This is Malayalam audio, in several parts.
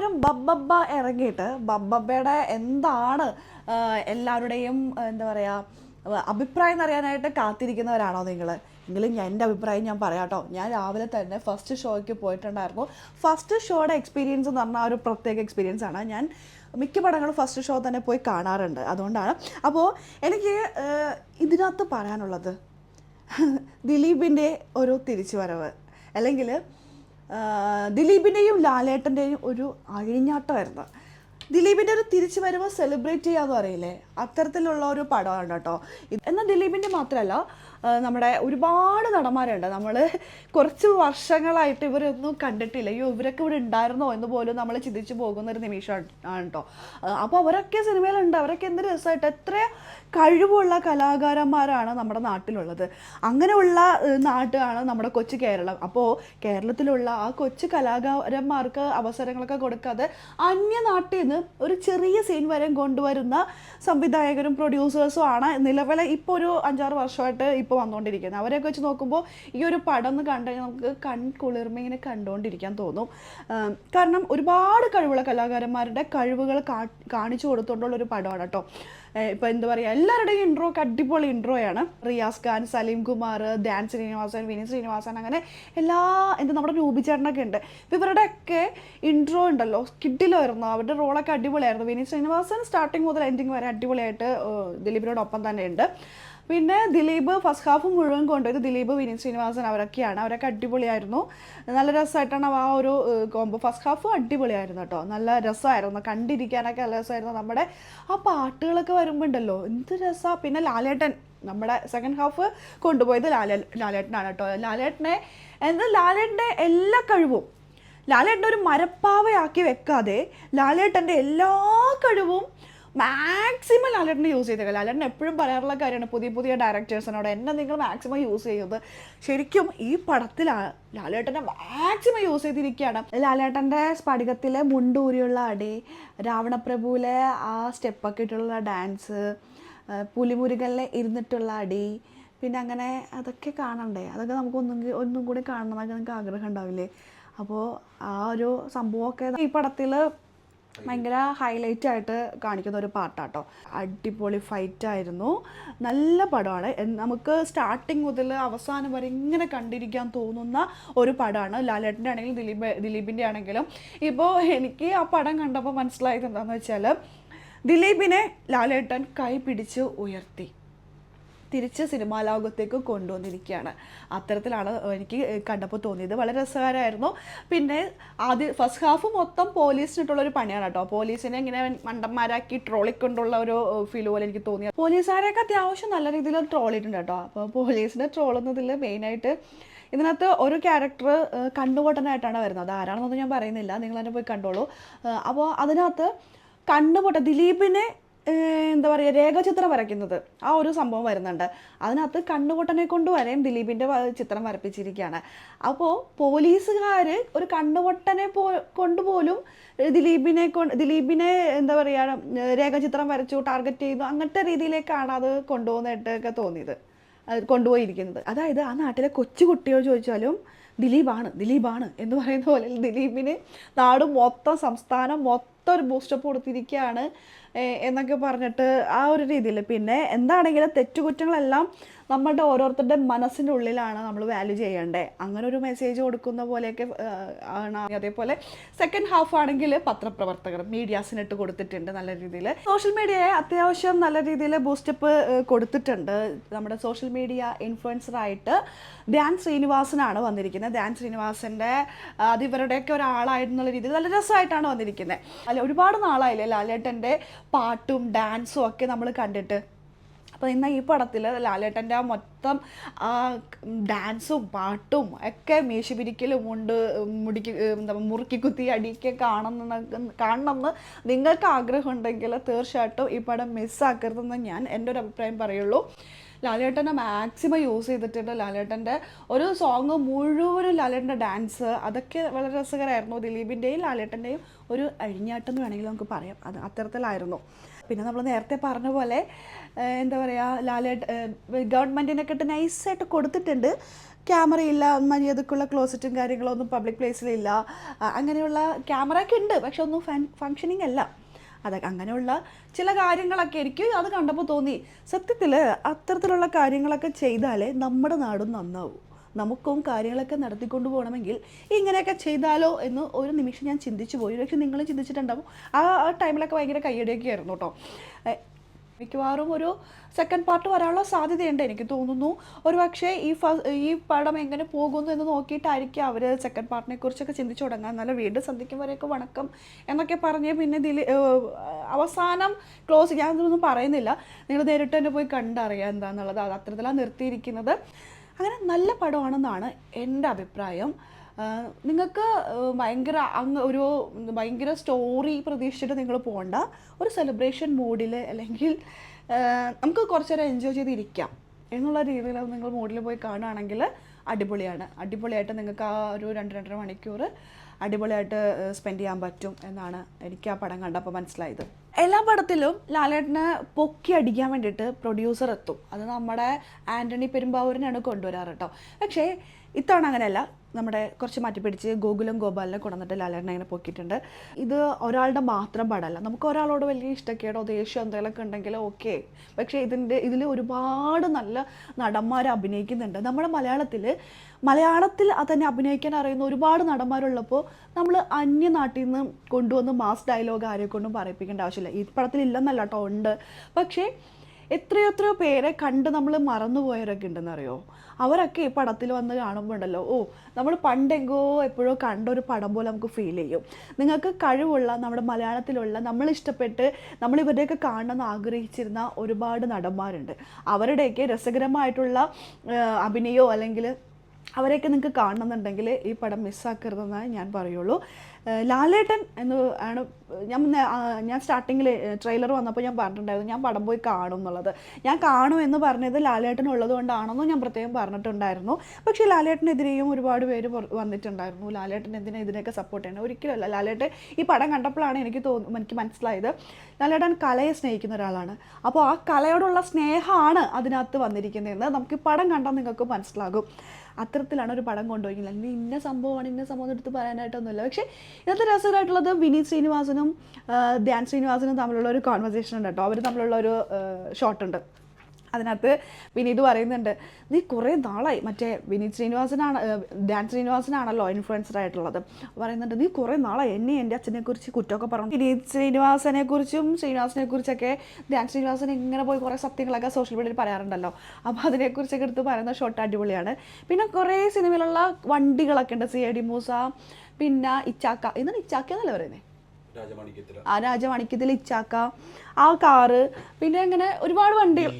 എല്ലാവരും ബബ്ബബ്ബ ഇറങ്ങിയിട്ട് ബബ്ബബ്ബയുടെ എന്താണ് എല്ലാവരുടെയും എന്താ പറയുക അഭിപ്രായം എന്നറിയാനായിട്ട് കാത്തിരിക്കുന്നവരാണോ നിങ്ങൾ? എങ്കിലും എൻ്റെ അഭിപ്രായം ഞാൻ പറയാം കേട്ടോ. ഞാൻ രാവിലെ തന്നെ ഫസ്റ്റ് ഷോയ്ക്ക് പോയിട്ടുണ്ടായിരുന്നു. ഫസ്റ്റ് ഷോയുടെ എക്സ്പീരിയൻസ് എന്ന് പറഞ്ഞാൽ ഒരു പ്രത്യേക എക്സ്പീരിയൻസ് ആണ്. ഞാൻ മിക്ക പടങ്ങളും ഫസ്റ്റ് ഷോ തന്നെ പോയി കാണാറുണ്ട്, അതുകൊണ്ടാണ്. അപ്പോൾ എനിക്ക് ഇതിനകത്ത് പറയാനുള്ളത് ദിലീപിൻ്റെ ഒരു തിരിച്ചുവരവ്, അല്ലെങ്കിൽ ദിലീപിൻ്റെയും ലാലേട്ടൻ്റെയും ഒരു അഴിഞ്ഞാട്ടമായിരുന്നു. ദിലീപിൻ്റെ ഒരു തിരിച്ചു വരവ് സെലിബ്രേറ്റ് ചെയ്യാമെന്ന് പറയില്ലേ, അത്തരത്തിലുള്ള ഒരു പടമാണ് കേട്ടോ. എന്നാൽ ദിലീപിൻ്റെ മാത്രമല്ല, നമ്മുടെ ഒരുപാട് നടന്മാരുണ്ട്. നമ്മൾ കുറച്ച് വർഷങ്ങളായിട്ട് ഇവരൊന്നും കണ്ടിട്ടില്ല. അയ്യോ ഇവരൊക്കെ ഇവിടെ ഉണ്ടായിരുന്നോ എന്ന് പോലും നമ്മൾ ചിന്തിച്ച് പോകുന്നൊരു നിമിഷമാണ് കേട്ടോ. അപ്പോൾ അവരൊക്കെ സിനിമയിലുണ്ട്. അവരൊക്കെ എന്ത് രസമായിട്ട് എത്ര കഴിവുള്ള കലാകാരന്മാരാണ് നമ്മുടെ നാട്ടിലുള്ളത്. അങ്ങനെയുള്ള നാട്ടാണ് നമ്മുടെ കൊച്ചു കേരളം. അപ്പോൾ കേരളത്തിലുള്ള ആ കൊച്ചു കലാകാരന്മാർക്ക് അവസരങ്ങളൊക്കെ കൊടുക്കാതെ അന്യനാട്ടിൽ നിന്ന് ഒരു ചെറിയ സീൻ വരെ കൊണ്ടുവരുന്ന സംവിധായകരും പ്രൊഡ്യൂസേഴ്സും ആണ് നിലവിലെ ഇപ്പോൾ ഒരു 5-6 വർഷമായിട്ട് ഇപ്പോൾ വന്നുകൊണ്ടിരിക്കുന്നത്. അവരെയൊക്കെ വെച്ച് നോക്കുമ്പോൾ ഈ ഒരു പടം എന്ന് കണ്ടു കഴിഞ്ഞാൽ നമുക്ക് കൺകുളിർമ ഇങ്ങനെ കണ്ടുകൊണ്ടിരിക്കാൻ തോന്നും. കാരണം ഒരുപാട് കഴിവുള്ള കലാകാരന്മാരുടെ കഴിവുകൾ കാണിച്ചു കൊടുത്തുകൊണ്ടുള്ളൊരു പടമാണ് കേട്ടോ. ഇപ്പോൾ എന്താ പറയുക, എല്ലാവരുടെയും ഇൻട്രോ ഒക്കെ അടിപൊളി ഇൻട്രോയാണ്. റിയാസ് ഖാൻ, സലീം കുമാർ, ധ്യാൻ ശ്രീനിവാസൻ, വിനീത് ശ്രീനിവാസൻ, അങ്ങനെ നമ്മുടെ രൂപി ചേട്ടനൊക്കെ ഉണ്ട്. ഇപ്പോൾ ഇവരുടെയൊക്കെ ഇൻട്രോ ഉണ്ടല്ലോ കിഡിലായിരുന്നു. അവരുടെ റോളൊക്കെ അടിപൊളിയായിരുന്നു. വിനീത് ശ്രീനിവാസൻ സ്റ്റാർട്ടിങ് മുതൽ എൻഡിങ് വരെ അടിപൊളിയായിട്ട് ദിലീപിനോടൊപ്പം തന്നെ ഉണ്ട്. പിന്നെ ദിലീപ് ഫസ്റ്റ് ഹാഫ് മുഴുവൻ കൊണ്ടുപോയത് ദിലീപ്, വിനീത് ശ്രീനിവാസൻ അവരൊക്കെയാണ്. അവരൊക്കെ അടിപൊളിയായിരുന്നു. നല്ല രസമായിട്ടാണ് ആ ഒരു കോംബോ. ഫസ്റ്റ് ഹാഫ് അടിപൊളിയായിരുന്നു കേട്ടോ. നല്ല രസമായിരുന്നു, കണ്ടിരിക്കാനൊക്കെ നല്ല രസമായിരുന്നു. നമ്മുടെ ആ പാട്ടുകളൊക്കെ വരുമ്പോൾ ഉണ്ടല്ലോ എന്ത് രസമാണ്. പിന്നെ ലാലേട്ടൻ നമ്മുടെ സെക്കൻഡ് ഹാഫ് കൊണ്ടുപോയത് ലാലേട്ടനാണ് കേട്ടോ. ലാലേട്ടൻ്റെ എല്ലാ കഴിവും ലാലേട്ടൻ്റെ ഒരു മരപ്പാവയാക്കി വെക്കാതെ ലാലേട്ടൻ്റെ എല്ലാ കഴിവും മാക്സിമം ലാലേട്ടനെ യൂസ് ചെയ്തേക്കുക. ലാലേട്ടൻ എപ്പോഴും പറയാറുള്ള കാര്യമാണ് പുതിയ ഡയറക്ടേഴ്സിനോട്, എന്നെ നിങ്ങൾ മാക്സിമം യൂസ് ചെയ്യുന്നത്. ശരിക്കും ഈ പടത്തിൽ ലാലേട്ടനെ മാക്സിമം യൂസ് ചെയ്തിരിക്കുകയാണ്. ലാലേട്ടൻ്റെ സ്ഫടികത്തിലെ മുണ്ടൂരിയുള്ള അടി, രാവണപ്രഭുവിലെ ആ സ്റ്റെപ്പൊക്കെ ഇട്ടുള്ള ഡാൻസ്, പുലിമുരുകനിലെ ഇരുന്നിട്ടുള്ള അടി, പിന്നെ അങ്ങനെ അതൊക്കെ കാണണ്ടേ, അതൊക്കെ നമുക്ക് ഒന്നും കൂടി കാണണമെന്നൊക്കെ നിങ്ങൾക്ക് ആഗ്രഹം ഉണ്ടാവില്ലേ? അപ്പോൾ ആ ഒരു സംഭവമൊക്കെ ഈ പടത്തിൽ ഭയങ്കര ഹൈലൈറ്റ് ആയിട്ട് കാണിക്കുന്ന ഒരു പാർട്ടാട്ടോ. അടിപൊളി ഫൈറ്റായിരുന്നു. നല്ല പടമാണ്. നമുക്ക് സ്റ്റാർട്ടിങ് മുതൽ അവസാനം വരെ ഇങ്ങനെ കണ്ടിരിക്കാൻ തോന്നുന്ന ഒരു പടമാണ്. ലാലേട്ടൻ്റെ ആണെങ്കിലും ദിലീപിൻ്റെ ആണെങ്കിലും. ഇപ്പോൾ എനിക്ക് ആ പടം കണ്ടപ്പോൾ മനസ്സിലായത് എന്താണെന്ന് വെച്ചാൽ, ദിലീപിനെ ലാലേട്ടൻ കൈ പിടിച്ച് ഉയർത്തി തിരിച്ച് സിനിമാ ലോകത്തേക്ക് കൊണ്ടുവന്നിരിക്കുകയാണ്. അത്തരത്തിലാണ് എനിക്ക് കണ്ടപ്പോൾ തോന്നിയത്. വളരെ രസകരമായിരുന്നു. പിന്നെ ഫസ്റ്റ് ഹാഫ് മൊത്തം പോലീസിനിട്ടുള്ളൊരു പണിയാണ് കേട്ടോ. പോലീസിനെ ഇങ്ങനെ മണ്ടന്മാരാക്കി ട്രോളിക്കൊണ്ടുള്ള ഒരു ഫീൽ പോലെ എനിക്ക് തോന്നി. പോലീസുകാരെയൊക്കെ അത്യാവശ്യം നല്ല രീതിയിൽ ട്രോളിയിട്ടുണ്ട് കേട്ടോ. അപ്പോൾ പോലീസിനെ ട്രോളുന്നതിൽ മെയിനായിട്ട് ഇതിനകത്ത് ഒരു ക്യാരക്ടർ കണ്ണുപൊട്ടനായിട്ടാണ് വരുന്നത്. ആരാണെന്നൊന്നും ഞാൻ പറയുന്നില്ല, നിങ്ങൾ തന്നെ പോയി കണ്ടോളൂ. അപ്പോൾ അതിനകത്ത് ദിലീപിനെ എന്താ പറയുക, രേഖാചിത്രം വരയ്ക്കുന്നത് ആ ഒരു സംഭവം വരുന്നുണ്ട്. അതിനകത്ത് കണ്ണുപൊട്ടനെ കൊണ്ട് വരെയും ദിലീപിൻ്റെ ചിത്രം വരപ്പിച്ചിരിക്കുകയാണ്. അപ്പോൾ പോലീസുകാർ ഒരു കണ്ണുപൊട്ടനെ കൊണ്ടുപോലും ദിലീപിനെ എന്താ പറയുക രേഖാചിത്രം വരച്ചു ടാർഗറ്റ് ചെയ്തു, അങ്ങനത്തെ രീതിയിലേക്കാണ് അത് കൊണ്ടുപോകുന്നതായിട്ടൊക്കെ തോന്നിയത്, കൊണ്ടുപോയിരിക്കുന്നത്. അതായത് ആ നാട്ടിലെ കൊച്ചു കുട്ടികൾ ചോദിച്ചാലും ദിലീപാണ് എന്ന് പറയുന്ന പോലെ ദിലീപിന് നാട് മൊത്തം, സംസ്ഥാനം മൊത്തം ഒരു ബൂസ്റ്റപ്പ് കൊടുത്തിരിക്കുകയാണ് എന്നൊക്കെ പറഞ്ഞിട്ട് ആ ഒരു രീതിയിൽ. പിന്നെ എന്താണെങ്കിലും തെറ്റുകുറ്റങ്ങളെല്ലാം നമ്മുടെ ഓരോരുത്തരുടെ മനസ്സിൻ്റെ ഉള്ളിലാണ് നമ്മൾ വാല്യൂ ചെയ്യേണ്ടത്. അങ്ങനെ ഒരു മെസ്സേജ് കൊടുക്കുന്ന പോലെയൊക്കെ ആണ്. അതേപോലെ സെക്കൻഡ് ഹാഫ് ആണെങ്കിൽ പത്രപ്രവർത്തകർ മീഡിയാസിനിട്ട് കൊടുത്തിട്ടുണ്ട് നല്ല രീതിയിൽ. സോഷ്യൽ മീഡിയയെ അത്യാവശ്യം നല്ല രീതിയിൽ ബൂസ്റ്റപ്പ് കൊടുത്തിട്ടുണ്ട്. നമ്മുടെ സോഷ്യൽ മീഡിയ ഇൻഫ്ലുവൻസറായിട്ട് ധ്യാൻ ശ്രീനിവാസനാണ് വന്നിരിക്കുന്നത്. ധ്യാൻ ശ്രീനിവാസൻ്റെ അത് ഇവരുടെയൊക്കെ ഒരാളായിരുന്നുള്ള രീതിയിൽ നല്ല രസമായിട്ടാണ് വന്നിരിക്കുന്നത്. അല്ല, ഒരുപാട് നാളായില്ലേ ലാലേട്ടൻ്റെ പാട്ടും ഡാൻസും ഒക്കെ നമ്മൾ കണ്ടിട്ട്. അപ്പോൾ ഇന്ന് ഈ പടത്തിൽ ലാലേട്ടൻ്റെ ആ മൊത്തം ഡാൻസും പാട്ടും ഒക്കെ മീശ പിരിക്കലും കൊണ്ട് മുറുക്കി കുത്തി അടിയൊക്കെ കാണണമെന്ന് നിങ്ങൾക്ക് ആഗ്രഹം ഉണ്ടെങ്കിൽ തീർച്ചയായിട്ടും ഈ പടം മിസ്സാക്കരുതെന്ന് ഞാൻ എൻ്റെ ഒരു അഭിപ്രായം പറയുള്ളൂ. ലാലേട്ടനെ മാക്സിമം യൂസ് ചെയ്തിട്ടുണ്ട്. ലാലേട്ടൻ്റെ ഒരു സോങ് മുഴുവനും ലാലേട്ടൻ്റെ ഡാൻസ് അതൊക്കെ വളരെ രസകരമായിരുന്നു. ദിലീപിൻ്റെയും ലാലേട്ടൻ്റെയും ഒരു അഴിഞ്ഞാട്ടം എന്ന് വേണമെങ്കിൽ നമുക്ക് പറയാം. അത് അത്തരത്തിലായിരുന്നു. പിന്നെ നമ്മൾ നേരത്തെ പറഞ്ഞ പോലെ എന്താ പറയുക, ഗവൺമെൻറ്റിനൊക്കെ ഇട്ട് നൈസായിട്ട് കൊടുത്തിട്ടുണ്ട്. ക്യാമറയില്ല, മര്യാദക്കുള്ള ക്ലോസറ്റും കാര്യങ്ങളൊന്നും പബ്ലിക് പ്ലേസിലില്ല. അങ്ങനെയുള്ള ക്യാമറയൊക്കെ ഉണ്ട്, പക്ഷെ ഒന്നും ഫങ്ഷനിങ് അല്ല. അതൊക്കെ അങ്ങനെയുള്ള ചില കാര്യങ്ങളൊക്കെ എനിക്ക് അത് കണ്ടപ്പോൾ തോന്നി, സത്യത്തിൽ അത്തരത്തിലുള്ള കാര്യങ്ങളൊക്കെ ചെയ്താലേ നമ്മുടെ നാടും നന്നാവും. നമുക്കും കാര്യങ്ങളൊക്കെ നടത്തിക്കൊണ്ട് പോകണമെങ്കിൽ ഇങ്ങനെയൊക്കെ ചെയ്താലോ എന്ന് ഒരു നിമിഷം ഞാൻ ചിന്തിച്ചു പോയി. പക്ഷെ നിങ്ങളും ചിന്തിച്ചിട്ടുണ്ടാവും. ആ ടൈമിലൊക്കെ ഭയങ്കര കയ്യടിയൊക്കെ ആയിരുന്നു കേട്ടോ. മിക്കവാറും ഒരു സെക്കൻഡ് പാർട്ട് വരാനുള്ള സാധ്യതയുണ്ട് എനിക്ക് തോന്നുന്നു. ഒരു പക്ഷേ ഈ പടം എങ്ങനെ പോകുന്നു എന്ന് നോക്കിയിട്ടായിരിക്കും അവർ സെക്കൻഡ് പാർട്ടിനെ കുറിച്ചൊക്കെ ചിന്തിച്ചു തുടങ്ങാൻ. എന്നാലും വീണ്ടും സന്ധിക്കും വരെയൊക്കെ വണക്കം എന്നൊക്കെ പറഞ്ഞ് പിന്നെ അവസാനം ക്ലോസ് ഞാനൊന്നും പറയുന്നില്ല, നിങ്ങൾ നേരിട്ട് തന്നെ പോയി കണ്ടറിയാം എന്താണെന്നുള്ളത്. അത് അത്തരത്തിലാണ് നിർത്തിയിരിക്കുന്നത്. അങ്ങനെ നല്ല പടമാണെന്നാണ് എൻ്റെ അഭിപ്രായം. നിങ്ങൾക്ക് ഭയങ്കര സ്റ്റോറി പ്രതീക്ഷിച്ചിട്ട് നിങ്ങൾ പോകണ്ട. ഒരു സെലിബ്രേഷൻ മൂഡിൽ അല്ലെങ്കിൽ നമുക്ക് കുറച്ച് നേരം എൻജോയ് ചെയ്തിരിക്കാം എന്നുള്ള രീതിയിൽ നിങ്ങൾ മൂഡിൽ പോയി കാണുകയാണെങ്കിൽ അടിപൊളിയായിട്ട് നിങ്ങൾക്ക് ആ ഒരു 2-2.5 മണിക്കൂർ അടിപൊളിയായിട്ട് സ്പെൻഡ് ചെയ്യാൻ പറ്റും എന്നാണ് എനിക്ക് ആ പടം കണ്ടപ്പോൾ മനസ്സിലായത്. എല്ലാ പടത്തിലും ലാലേട്ടനെ പൊക്കി അടിക്കാൻ വേണ്ടിയിട്ട് പ്രൊഡ്യൂസർ എത്തും. അത് നമ്മുടെ ആൻ്റണി പെരുമ്പാവൂരിനാണ് കൊണ്ടുവരാറ് കേട്ടോ. പക്ഷേ ഇത്തവണ അങ്ങനെയല്ല, നമ്മുടെ കുറച്ച് മാറ്റിപ്പിടിച്ച് ഗോകുലം ഗോപാലിനെ കൊണ്ടുവന്നിട്ട് ലാലേട്ടനെ അങ്ങനെ പൊക്കിയിട്ടുണ്ട്. ഇത് ഒരാളുടെ മാത്രം പടമല്ല. നമുക്ക് ഒരാളോട് വലിയ ഇഷ്ടക്കേടോ ദേഷ്യം എന്തെങ്കിലുമൊക്കെ ഉണ്ടെങ്കിൽ ഓക്കെ, പക്ഷേ ഇതിൽ ഒരുപാട് നല്ല നടന്മാർ അഭിനയിക്കുന്നുണ്ട്. നമ്മുടെ മലയാളത്തിൽ തന്നെ അഭിനയിക്കാൻ അറിയുന്ന ഒരുപാട് നടന്മാരുള്ളപ്പോൾ നമ്മൾ അന്യനാട്ടിൽ നിന്ന് കൊണ്ടുവന്ന് മാസ് ഡയലോഗ് ആരെ കൊണ്ടും പറയിപ്പിക്കേണ്ട ആവശ്യമില്ല. ഈ പടത്തിൽ ഇല്ലെന്നല്ല കേട്ടോ, ഉണ്ട്. പക്ഷേ എത്രയോ പേരെ കണ്ട് നമ്മൾ മറന്നുപോയവരൊക്കെ ഉണ്ടെന്നറിയോ. അവരൊക്കെ ഈ പടത്തിൽ വന്ന് കാണുമ്പോൾ ഉണ്ടല്ലോ, നമ്മൾ എപ്പോഴോ കണ്ട ഒരു പടം പോലെ നമുക്ക് ഫീൽ ചെയ്യും. നിങ്ങൾക്ക് കഴിവുള്ള നമ്മുടെ മലയാളത്തിലുള്ള നമ്മളിഷ്ടപ്പെട്ട് നമ്മൾ ഇവരുടെയൊക്കെ കാണണമെന്ന് ആഗ്രഹിച്ചിരുന്ന ഒരുപാട് നടന്മാരുണ്ട്. അവരുടെയൊക്കെ രസകരമായിട്ടുള്ള അഭിനയമോ അല്ലെങ്കിൽ അവരെയൊക്കെ നിങ്ങൾക്ക് കാണണമെന്നുണ്ടെങ്കിൽ ഈ പടം മിസ്സാക്കരുതെന്നാണ് ഞാൻ പറയുള്ളൂ. ലാലേട്ടൻ എന്ന് ആണ് ഞാൻ സ്റ്റാർട്ടിങ്ങിൽ ട്രെയിലർ വന്നപ്പോൾ ഞാൻ പറഞ്ഞിട്ടുണ്ടായിരുന്നു ഞാൻ പടം പോയി കാണും എന്നുള്ളത്. ഞാൻ കാണും എന്ന് പറഞ്ഞത് ലാലേട്ടൻ ഉള്ളത് കൊണ്ടാണെന്നും ഞാൻ പ്രത്യേകം പറഞ്ഞിട്ടുണ്ടായിരുന്നു. പക്ഷേ ലാലേട്ടനെതിരെയും ഒരുപാട് പേര് വന്നിട്ടുണ്ടായിരുന്നു. ലാലേട്ടൻ എന്തിനാ ഇതിനെയൊക്കെ സപ്പോർട്ട് ചെയ്യണം? ഒരിക്കലുമല്ല. ലാലേട്ടൻ ഈ പടം കണ്ടപ്പോഴാണ് എനിക്ക് മനസ്സിലായത് ലാലേട്ടൻ കലയെ സ്നേഹിക്കുന്ന ഒരാളാണ്. അപ്പോൾ ആ കലയോടുള്ള സ്നേഹമാണ് അതിനകത്ത് വന്നിരിക്കുന്നതെന്ന് നമുക്ക് ഈ പടം കണ്ടാൽ നിങ്ങൾക്ക് മനസ്സിലാകും. അത്തരത്തിലാണ് ഒരു പടം കൊണ്ടുപോയില്ല. ഇന്ന സംഭവം എടുത്ത് പറയാനായിട്ടൊന്നുമില്ല. പക്ഷേ ഇന്നത്തെ രസകരമായിട്ടുള്ളത് വിനീത് ശ്രീനിവാസനും ധ്യാൻ ശ്രീനിവാസനും തമ്മിലുള്ള ഒരു കോൺവെർസേഷൻ ഉണ്ട് കേട്ടോ. അവർ തമ്മിലുള്ള ഒരു ഷോട്ടുണ്ട്. അതിനകത്ത് വിനീത് പറയുന്നുണ്ട്, നീ കുറേ നാളായി, മറ്റേ ധ്യാൻ ശ്രീനിവാസനാണല്ലോ ഇൻഫ്ലുവൻസർ ആയിട്ടുള്ളത്, പറയുന്നുണ്ട് നീ കുറേ നാളായി എന്നെ എൻ്റെ അച്ഛനെക്കുറിച്ച് കുറ്റമൊക്കെ പറഞ്ഞു. വിനീത് ശ്രീനിവാസനെക്കുറിച്ചൊക്കെ ധ്യാൻ ശ്രീനിവാസൻ ഇങ്ങനെ പോയി കുറേ സത്യങ്ങളൊക്കെ സോഷ്യൽ മീഡിയയിൽ പറയാറുണ്ടല്ലോ. അപ്പോൾ അതിനെക്കുറിച്ചൊക്കെ എടുത്ത് പറയുന്ന ഷോട്ട് അടിപൊളിയാണ്. പിന്നെ കുറേ സിനിമയിലുള്ള വണ്ടികളൊക്കെ ഉണ്ട്. CID മൂസ, പിന്നെ ഇച്ചാക്ക, എന്നാണ് ഇച്ചാക്ക എന്നല്ലേ പറയുന്നത്, രാജമാണിക്യത്തിൽ ഇച്ചാക്ക, ആ കാറ്, പിന്നെ അങ്ങനെ ഒരുപാട് വണ്ടികൾ.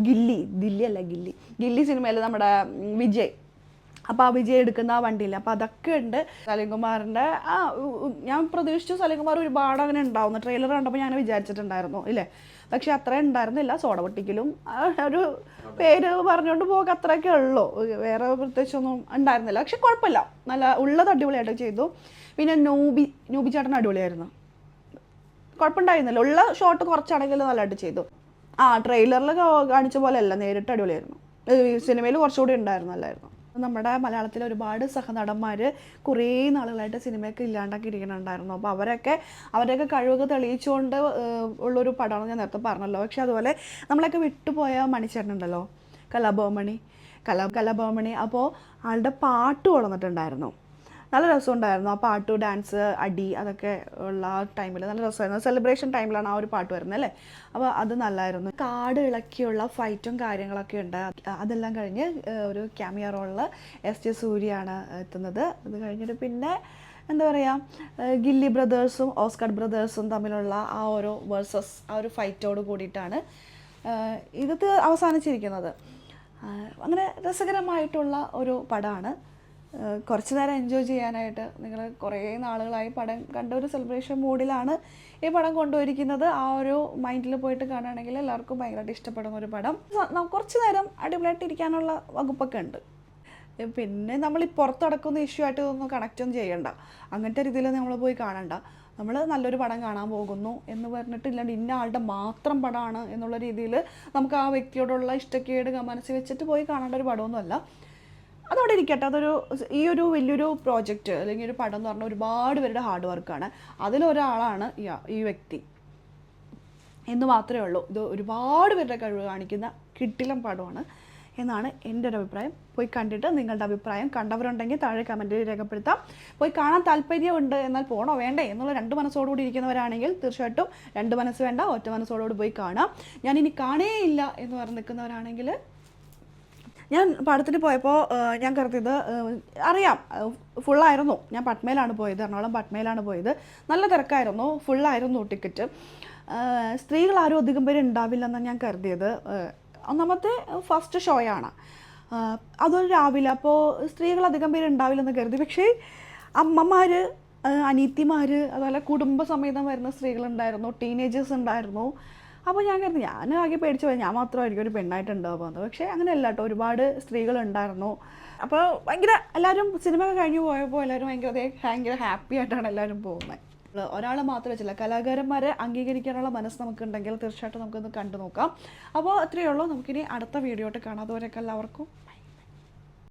ഗില്ലി സിനിമയിൽ നമ്മുടെ വിജയ്, അപ്പോൾ ആ വിജയ് എടുക്കുന്ന ആ വണ്ടിയില്ല. അപ്പോൾ അതൊക്കെ ഉണ്ട്. സലീംകുമാറിൻ്റെ ഞാൻ പ്രതീക്ഷിച്ചു സലീംകുമാർ ഒരുപാട് അങ്ങനെ ഉണ്ടാവുന്നു. ട്രെയിലർ കണ്ടപ്പോൾ ഞാൻ വിചാരിച്ചിട്ടുണ്ടായിരുന്നു ഇല്ലേ, പക്ഷെ അത്രയും ഉണ്ടായിരുന്നില്ല. സോഡ പൊട്ടിക്കലും ഒരു പേര് പറഞ്ഞുകൊണ്ട് പോക അത്രയൊക്കെ ഉള്ളൂ, വേറെ പ്രത്യേകിച്ചൊന്നും ഉണ്ടായിരുന്നില്ല. പക്ഷെ കുഴപ്പമില്ല, നല്ല ഉള്ളത് അടിപൊളിയായിട്ട് ചെയ്തു. പിന്നെ നൂബി ചേട്ടൻ അടിപൊളിയായിരുന്നു, കുഴപ്പമുണ്ടായിരുന്നില്ല. ഉള്ള ഷോട്ട് കുറച്ചാണെങ്കിലും നല്ലതായിട്ട് ചെയ്തു. ട്രെയിലറിൽ കാണിച്ച പോലെ അല്ല, നേരിട്ട് അടിപൊളിയായിരുന്നു. സിനിമയിൽ കുറച്ചുകൂടി ഉണ്ടായിരുന്നല്ലായിരുന്നു. നമ്മുടെ മലയാളത്തിലെ ഒരുപാട് സഹനടന്മാർ കുറേ നാളുകളായിട്ട് സിനിമയൊക്കെ ഇല്ലാണ്ടാക്കി ഇരിക്കുന്നുണ്ടായിരുന്നു. അപ്പോൾ അവരുടെയൊക്കെ കഴിവൊക്കെ തെളിയിച്ചുകൊണ്ട് ഉള്ളൊരു പടമാണ് ഞാൻ നേരത്തെ പറഞ്ഞല്ലോ. പക്ഷെ അതുപോലെ നമ്മളൊക്കെ വിട്ടുപോയ മണിച്ചേട്ടനുണ്ടല്ലോ, കലാഭവമണി, അപ്പോൾ ആളുടെ പാട്ട് കൊണ്ടുവന്നിട്ടുണ്ടായിരുന്നു. നല്ല രസമുണ്ടായിരുന്നു. ആ പാട്ട്, ഡാൻസ്, അടി അതൊക്കെ ഉള്ള ആ ടൈമിൽ നല്ല രസമായിരുന്നു. സെലിബ്രേഷൻ ടൈമിലാണ് ആ ഒരു പാട്ട് വരുന്നത് അല്ലേ. അപ്പോൾ അത് നല്ലായിരുന്നു. കാട് ഇളക്കിയുള്ള ഫൈറ്റും കാര്യങ്ങളൊക്കെ ഉണ്ട്. അതെല്ലാം കഴിഞ്ഞ് ഒരു ക്യാമിയോ റോളിൽ SJ സൂര്യയാണ് എത്തുന്നത്. അത് കഴിഞ്ഞിട്ട് പിന്നെ എന്താ പറയുക, ഗില്ലി ബ്രദേഴ്സും ഓസ്കാർ ബ്രദേഴ്സും തമ്മിലുള്ള ആ ഒരു വേഴ്സസ് ആ ഒരു ഫൈറ്റോട് കൂടിയിട്ടാണ് ഇത് അവസാനിച്ചിരിക്കുന്നത്. അങ്ങനെ രസകരമായിട്ടുള്ള ഒരു പടമാണ്. കുറച്ച് നേരം എൻജോയ് ചെയ്യാനായിട്ട് നിങ്ങൾ കുറേ നാളുകളായി പടം കണ്ട ഒരു സെലിബ്രേഷൻ മൂഡിലാണ് ഈ പടം കൊണ്ടുപോയിരിക്കുന്നത്. ആ ഒരു മൈൻഡിൽ പോയിട്ട് കാണുകയാണെങ്കിൽ എല്ലാവർക്കും ഭയങ്കരമായിട്ട് ഇഷ്ടപ്പെടുന്ന ഒരു പടം. കുറച്ച് നേരം അടിപൊളിയായിട്ട് ഇരിക്കാനുള്ള വകുപ്പൊക്കെ ഉണ്ട്. പിന്നെ നമ്മൾ ഈ പുറത്ത് നടക്കുന്ന ഇഷ്യൂ ആയിട്ട് ഒന്നും കണക്റ്റൊന്നും ചെയ്യണ്ട, അങ്ങനത്തെ രീതിയിൽ നമ്മൾ പോയി കാണണ്ട. നമ്മൾ നല്ലൊരു പടം കാണാൻ പോകുന്നു എന്ന് പറഞ്ഞിട്ട് ഇല്ലാണ്ട് ഇന്ന ആളുടെ മാത്രം പടമാണ് എന്നുള്ള രീതിയിൽ നമുക്ക് ആ വ്യക്തിയോടുള്ള ഇഷ്ടക്കേട് മനസ്സിൽ വെച്ചിട്ട് പോയി കാണേണ്ട ഒരു പടമൊന്നുമല്ല. അതവിടെ ഇരിക്കട്ടെ. ഈ ഒരു വലിയൊരു പ്രോജക്റ്റ് അല്ലെങ്കിൽ ഒരു പടം എന്ന് പറഞ്ഞാൽ ഒരുപാട് പേരുടെ ഹാർഡ് വർക്കാണ്. അതിലൊരാളാണ് ഈ വ്യക്തി എന്ന് മാത്രമേ ഉള്ളൂ. ഇത് ഒരുപാട് പേരുടെ കഴിവ് കാണിക്കുന്ന കിടിലൻ പടമാണ് എന്നാണ് എൻ്റെ ഒരു അഭിപ്രായം. പോയി കണ്ടിട്ട് നിങ്ങളുടെ അഭിപ്രായം, കണ്ടവരുണ്ടെങ്കിൽ താഴെ കമൻറ്റിൽ രേഖപ്പെടുത്താം. പോയി കാണാൻ താല്പര്യമുണ്ട് എന്നാൽ പോണോ വേണ്ടേ എന്നുള്ള രണ്ട് മനസ്സോടുകൂടി ഇരിക്കുന്നവരാണെങ്കിൽ തീർച്ചയായിട്ടും രണ്ട് മനസ്സ് വേണ്ട, ഒറ്റ മനസ്സോടുകൂടി പോയി കാണാം. ഞാനിനി കാണേയില്ല എന്ന് പറഞ്ഞ് നിൽക്കുന്നവരാണെങ്കിൽ, ഞാൻ പടത്തിന് പോയപ്പോൾ ഞാൻ കരുതിയത് അറിയാം ഫുള്ളായിരുന്നു. ഞാൻ പട്മയിലാണ് പോയത്, എറണാകുളം പട്മയിലാണ് പോയത്. നല്ല തിരക്കായിരുന്നു, ഫുള്ളായിരുന്നു ടിക്കറ്റ്. സ്ത്രീകളാരും അധികം പേര് ഉണ്ടാവില്ലെന്നാണ് ഞാൻ കരുതിയത്. ഒന്നാമത്തെ ഫസ്റ്റ് ഷോയാണ്, അതൊരു രാവിലെ, അപ്പോൾ സ്ത്രീകളധികം പേര് ഉണ്ടാവില്ലെന്ന് കരുതി. പക്ഷേ അമ്മമാർ, അനീത്തിമാർ, അതുപോലെ കുടുംബസമേതം വരുന്ന സ്ത്രീകളുണ്ടായിരുന്നു, ടീനേജേഴ്സ് ഉണ്ടായിരുന്നു. അപ്പോൾ ഞാൻ കരുതി ഞാൻ ആകെ പേടിച്ച് പോയി, ഞാൻ മാത്രമായിരിക്കും ഒരു പെണ്ണായിട്ടുണ്ടാവുക പോകുന്നത്. പക്ഷേ അങ്ങനെയല്ല കേട്ടോ, ഒരുപാട് സ്ത്രീകളുണ്ടായിരുന്നു. അപ്പോൾ ഭയങ്കര എല്ലാവരും സിനിമ കഴിഞ്ഞ് പോയപ്പോൾ എല്ലാവരും ഭയങ്കര ഹാപ്പി ആയിട്ടാണ് എല്ലാവരും പോകുന്നത്. ഒരാൾ മാത്രം വെച്ചില്ല, കലാകാരന്മാരെ അംഗീകരിക്കാനുള്ള മനസ്സ് നമുക്കുണ്ടെങ്കിൽ തീർച്ചയായിട്ടും നമുക്കൊന്ന് കണ്ടു നോക്കാം. അപ്പോൾ അത്രയേ ഉള്ളൂ. നമുക്കിനി അടുത്ത വീഡിയോ ആയിട്ട് കാണാം. അതുവരെയൊക്കെ എല്ലാവർക്കും